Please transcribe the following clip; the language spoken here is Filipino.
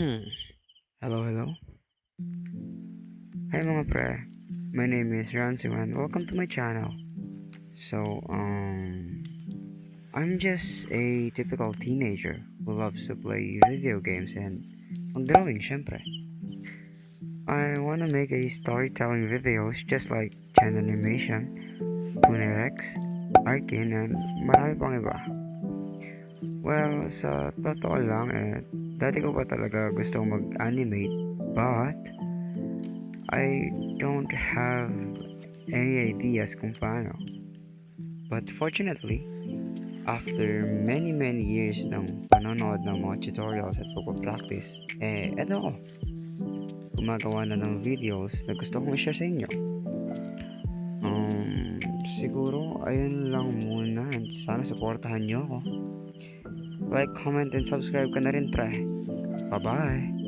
Hello, hello. Hi mga pre. My name is Ransiman. Welcome to my channel. So, I'm just a typical teenager who loves to play video games and mag-drawing, syempre. I wanna make a storytelling videos just like Gen Animation, Punerex, Arkin, and marami pang iba. Well, sa totoo lang, dati ko pa talaga gusto mag-animate, but I don't have any ideas kung paano. But fortunately, after many years ng panonood ng mga tutorials at pagpapractice, eto ako, gumagawa na ng videos na gusto kong i-share sa inyo. Siguro, ayun lang muna and sana supportahan nyo ako. Like, comment, and subscribe ka na rin, pre. Bye-bye!